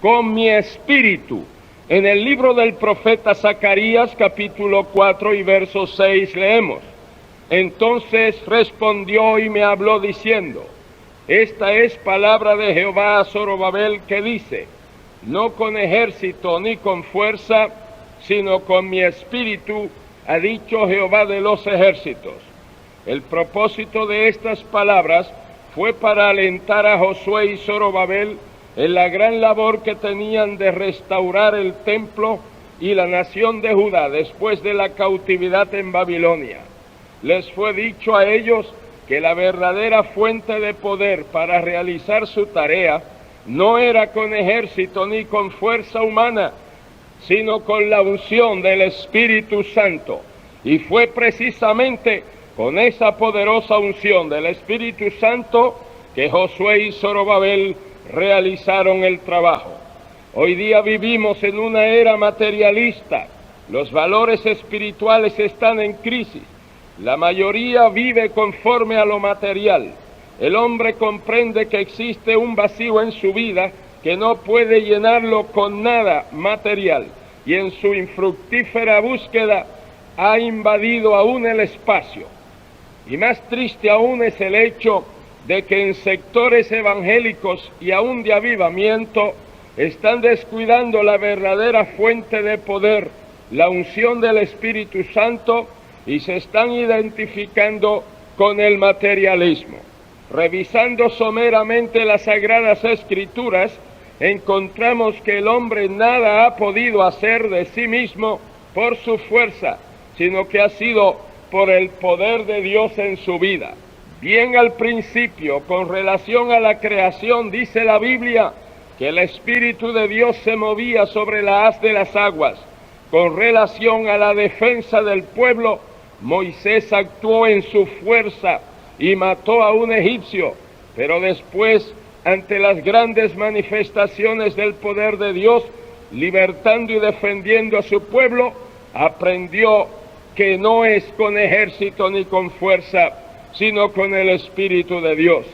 con mi espíritu. En el libro del profeta Zacarías, capítulo 4 y verso 6, leemos: Entonces respondió y me habló diciendo: Esta es palabra de Jehová a Zorobabel, que dice: No con ejército ni con fuerza, sino con mi espíritu, ha dicho Jehová de los ejércitos. El propósito de estas palabras fue para alentar a Josué y Zorobabel en la gran labor que tenían de restaurar el templo y la nación de Judá después de la cautividad en Babilonia. Les fue dicho a ellos que la verdadera fuente de poder para realizar su tarea no era con ejército ni con fuerza humana, sino con la unción del Espíritu Santo. Y fue precisamente con esa poderosa unción del Espíritu Santo que Josué y Zorobabel realizaron el trabajo. Hoy día vivimos en una era materialista. Los valores espirituales están en crisis. La mayoría vive conforme a lo material. El hombre comprende que existe un vacío en su vida que no puede llenarlo con nada material, y en su infructífera búsqueda ha invadido aún el espacio. Y más triste aún es el hecho de que en sectores evangélicos y aún de avivamiento están descuidando la verdadera fuente de poder, la unción del Espíritu Santo, y se están identificando con el materialismo. Revisando someramente las Sagradas Escrituras, encontramos que el hombre nada ha podido hacer de sí mismo por su fuerza, sino que ha sido por el poder de Dios en su vida. Bien al principio, con relación a la creación, dice la Biblia que el Espíritu de Dios se movía sobre la haz de las aguas. Con relación a la defensa del pueblo, Moisés actuó en su fuerza y mató a un egipcio, pero después, ante las grandes manifestaciones del poder de Dios, libertando y defendiendo a su pueblo, aprendió que no es con ejército ni con fuerza, sino con el Espíritu de Dios.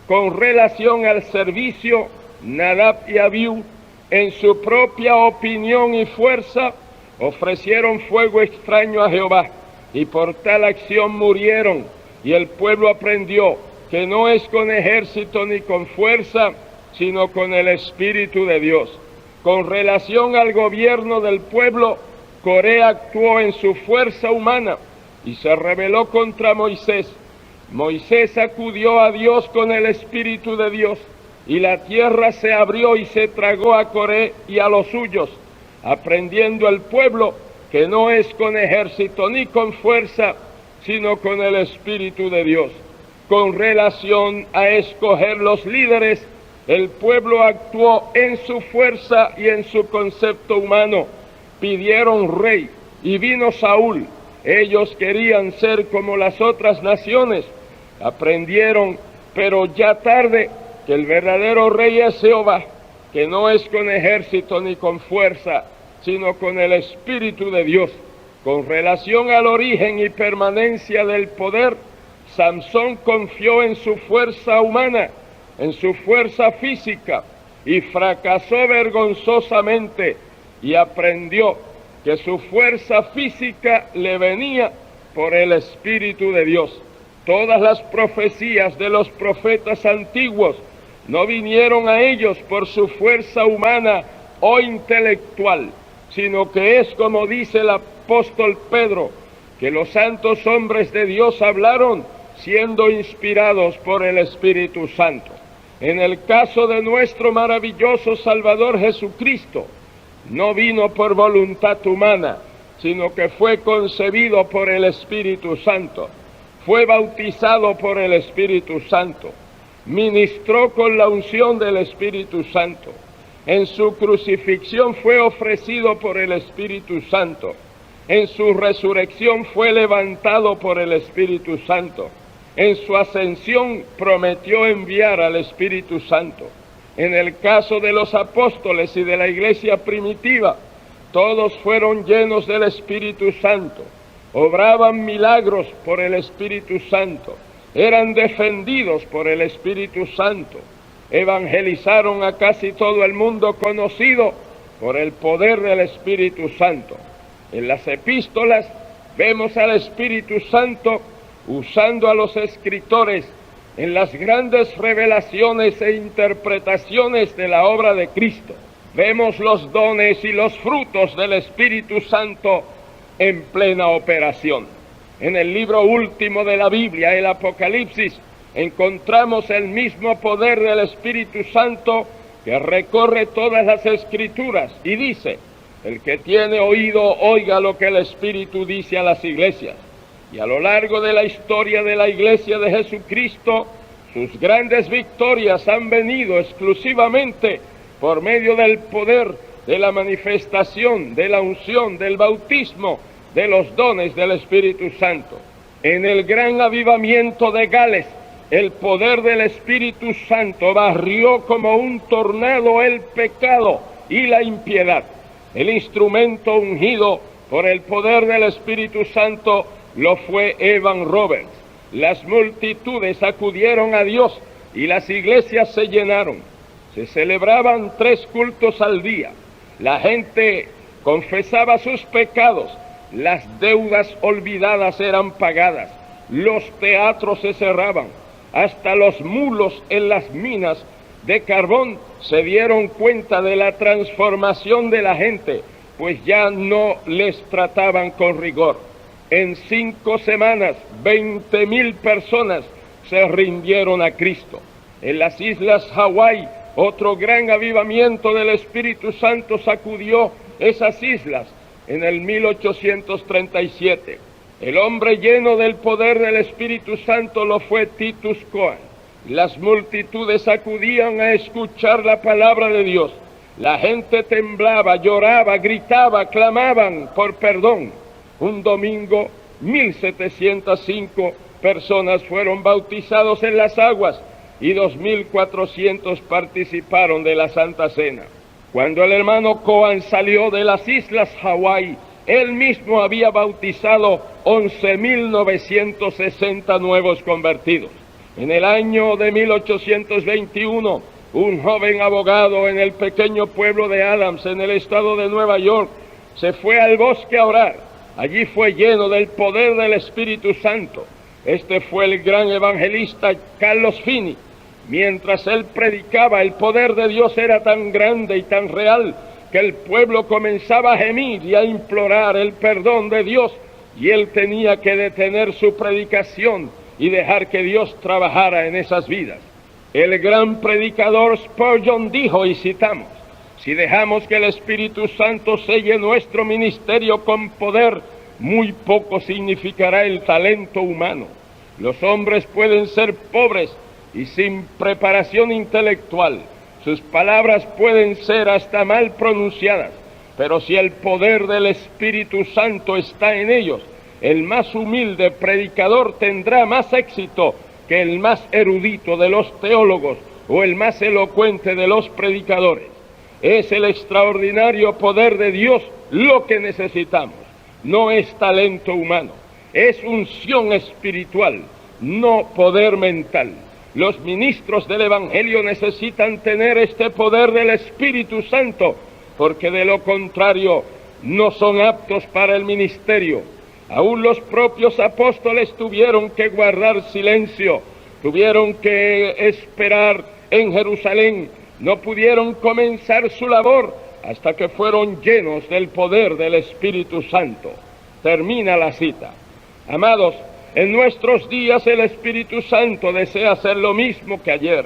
Con relación al servicio, Nadab y Abiú, en su propia opinión y fuerza, ofrecieron fuego extraño a Jehová, y por tal acción murieron, y el pueblo aprendió que no es con ejército ni con fuerza, sino con el Espíritu de Dios. Con relación al gobierno del pueblo, Coré actuó en su fuerza humana y se rebeló contra Moisés. Moisés acudió a Dios con el Espíritu de Dios, y la tierra se abrió y se tragó a Coré y a los suyos, aprendiendo el pueblo que no es con ejército ni con fuerza, sino con el Espíritu de Dios. Con relación a escoger los líderes, el pueblo actuó en su fuerza y en su concepto humano. Pidieron rey y vino Saúl. Ellos querían ser como las otras naciones. Aprendieron, pero ya tarde, que el verdadero rey es Jehová, que no es con ejército ni con fuerza, sino con el Espíritu de Dios. Con relación al origen y permanencia del poder, Samsón confió en su fuerza humana, en su fuerza física, y fracasó vergonzosamente, y aprendió que su fuerza física le venía por el Espíritu de Dios. Todas las profecías de los profetas antiguos no vinieron a ellos por su fuerza humana o intelectual, sino que es como dice el apóstol Pedro, que los santos hombres de Dios hablaron siendo inspirados por el Espíritu Santo. En el caso de nuestro maravilloso Salvador Jesucristo, no vino por voluntad humana, sino que fue concebido por el Espíritu Santo, fue bautizado por el Espíritu Santo, ministró con la unción del Espíritu Santo. En su crucifixión fue ofrecido por el Espíritu Santo. En su resurrección fue levantado por el Espíritu Santo. En su ascensión prometió enviar al Espíritu Santo. En el caso de los apóstoles y de la iglesia primitiva, todos fueron llenos del Espíritu Santo. Obraban milagros por el Espíritu Santo. Eran defendidos por el Espíritu Santo. evangelizaron a casi todo el mundo conocido por el poder del Espíritu Santo. En las epístolas vemos al Espíritu Santo usando a los escritores en las grandes revelaciones e interpretaciones de la obra de Cristo. Vemos los dones y los frutos del Espíritu Santo en plena operación. En el libro último de la Biblia, el Apocalipsis, encontramos el mismo poder del Espíritu Santo que recorre todas las Escrituras y dice: el que tiene oído, oiga lo que el Espíritu dice a las iglesias. Y a lo largo de la historia de la Iglesia de Jesucristo, sus grandes victorias han venido exclusivamente por medio del poder de la manifestación, de la unción, del bautismo, de los dones del Espíritu Santo. En el gran avivamiento de Gales, el poder del Espíritu Santo barrió como un tornado el pecado y la impiedad. El instrumento ungido por el poder del Espíritu Santo lo fue Evan Roberts. Las multitudes acudieron a Dios y las iglesias se llenaron. Se celebraban 3 cultos al día. La gente confesaba sus pecados. Las deudas olvidadas eran pagadas. Los teatros se cerraban. Hasta los mulos en las minas de carbón se dieron cuenta de la transformación de la gente, pues ya no les trataban con rigor. En 5 semanas, 20,000 personas se rindieron a Cristo. En las islas Hawái, otro gran avivamiento del Espíritu Santo sacudió esas islas en el 1837. El hombre lleno del poder del Espíritu Santo lo fue Titus Coan. Las multitudes acudían a escuchar la palabra de Dios. La gente temblaba, lloraba, gritaba, clamaban por perdón. Un domingo, 1,705 personas fueron bautizados en las aguas y 2,400 participaron de la Santa Cena. Cuando el hermano Coan salió de las islas Hawái, él mismo había bautizado 11,960 nuevos convertidos. En el año de 1821, un joven abogado en el pequeño pueblo de Adams, en el estado de Nueva York, se fue al bosque a orar. Allí fue lleno del poder del Espíritu Santo. Este fue el gran evangelista Carlos Finney. Mientras él predicaba, el poder de Dios era tan grande y tan real que el pueblo comenzaba a gemir y a implorar el perdón de Dios, y él tenía que detener su predicación y dejar que Dios trabajara en esas vidas. El gran predicador Spurgeon dijo, y citamos: si dejamos que el Espíritu Santo selle nuestro ministerio con poder, muy poco significará el talento humano. Los hombres pueden ser pobres y sin preparación intelectual. Sus palabras pueden ser hasta mal pronunciadas, pero si el poder del Espíritu Santo está en ellos, el más humilde predicador tendrá más éxito que el más erudito de los teólogos o el más elocuente de los predicadores. Es el extraordinario poder de Dios lo que necesitamos. No es talento humano, es unción espiritual, no poder mental. Los ministros del Evangelio necesitan tener este poder del Espíritu Santo, porque de lo contrario no son aptos para el ministerio. Aún los propios apóstoles tuvieron que guardar silencio, tuvieron que esperar en Jerusalén, no pudieron comenzar su labor hasta que fueron llenos del poder del Espíritu Santo. Termina la cita. Amados, en nuestros días el Espíritu Santo desea hacer lo mismo que ayer.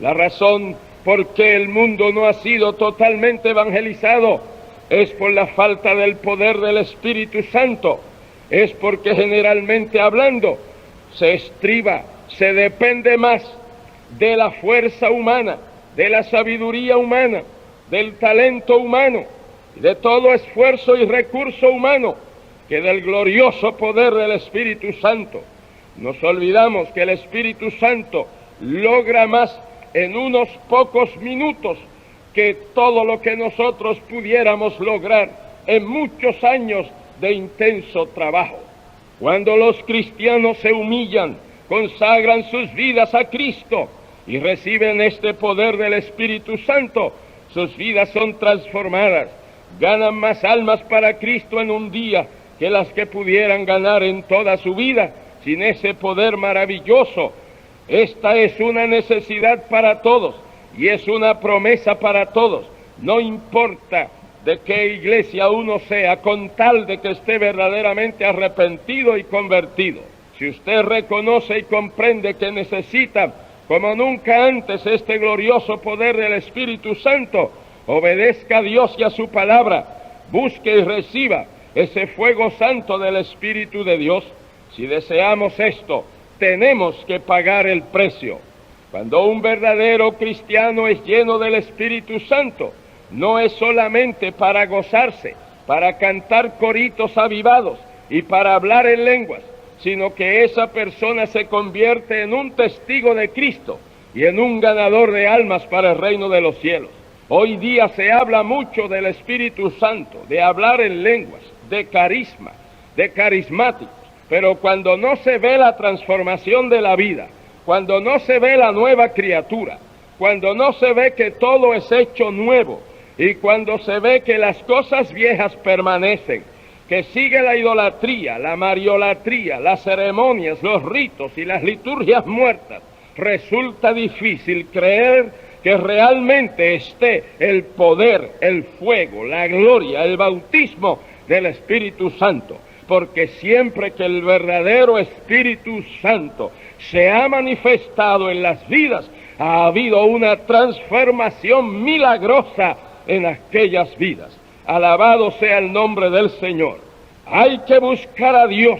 La razón por qué el mundo no ha sido totalmente evangelizado es por la falta del poder del Espíritu Santo. Es porque generalmente hablando se estriba, se depende más de la fuerza humana, de la sabiduría humana, del talento humano, de todo esfuerzo y recurso humano, que del glorioso poder del Espíritu Santo. Nos olvidamos que el Espíritu Santo logra más en unos pocos minutos que todo lo que nosotros pudiéramos lograr en muchos años de intenso trabajo. Cuando los cristianos se humillan, consagran sus vidas a Cristo y reciben este poder del Espíritu Santo, sus vidas son transformadas, ganan más almas para Cristo en un día que las que pudieran ganar en toda su vida sin ese poder maravilloso. Esta es una necesidad para todos y es una promesa para todos. No importa de qué iglesia uno sea, con tal de que esté verdaderamente arrepentido y convertido. Si usted reconoce y comprende que necesita, como nunca antes, este glorioso poder del Espíritu Santo, obedezca a Dios y a su palabra, busque y reciba ese fuego santo del Espíritu de Dios. Si deseamos esto, tenemos que pagar el precio. Cuando un verdadero cristiano es lleno del Espíritu Santo, no es solamente para gozarse, para cantar coritos avivados y para hablar en lenguas, sino que esa persona se convierte en un testigo de Cristo y en un ganador de almas para el reino de los cielos. Hoy día se habla mucho del Espíritu Santo, de hablar en lenguas, de carisma, de carismáticos, pero cuando no se ve la transformación de la vida, cuando no se ve la nueva criatura, cuando no se ve que todo es hecho nuevo, y cuando se ve que las cosas viejas permanecen, que sigue la idolatría, la mariolatría, las ceremonias, los ritos y las liturgias muertas, resulta difícil creer que realmente esté el poder, el fuego, la gloria, el bautismo del Espíritu Santo. Porque siempre que el verdadero Espíritu Santo se ha manifestado en las vidas, ha habido una transformación milagrosa en aquellas vidas. Alabado sea el nombre del Señor. Hay que buscar a Dios,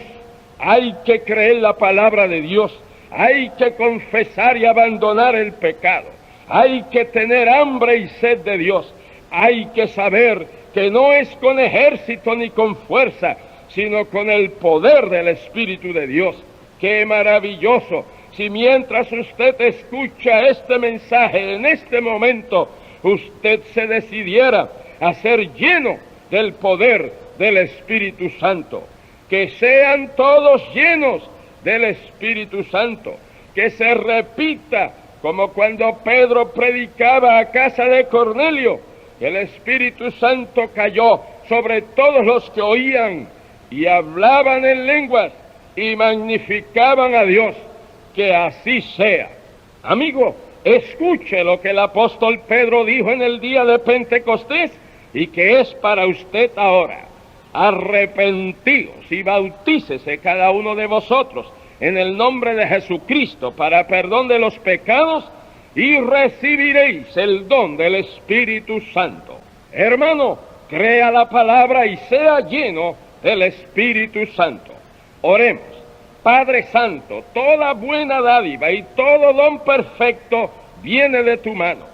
hay que creer la palabra de Dios, hay que confesar y abandonar el pecado, hay que tener hambre y sed de Dios, hay que saber que no es con ejército ni con fuerza, sino con el poder del Espíritu de Dios. ¡Qué maravilloso! Si mientras usted escucha este mensaje en este momento, usted se decidiera a ser lleno del poder del Espíritu Santo. Que sean todos llenos del Espíritu Santo. Que se repita como cuando Pedro predicaba a casa de Cornelio, que el Espíritu Santo cayó sobre todos los que oían y hablaban en lenguas y magnificaban a Dios. Que así sea. Amigo, escuche lo que el apóstol Pedro dijo en el día de Pentecostés y que es para usted ahora. Arrepentíos y bautícese cada uno de vosotros en el nombre de Jesucristo para perdón de los pecados y recibiréis el don del Espíritu Santo. Hermano, crea la palabra y sea lleno del Espíritu Santo. Oremos. Padre Santo, toda buena dádiva y todo don perfecto viene de tu mano.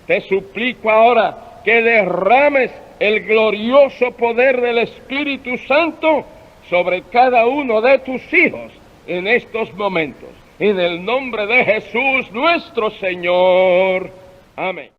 Te suplico ahora que derrames el glorioso poder del Espíritu Santo sobre cada uno de tus hijos en estos momentos. En el nombre de Jesús nuestro Señor. Amén.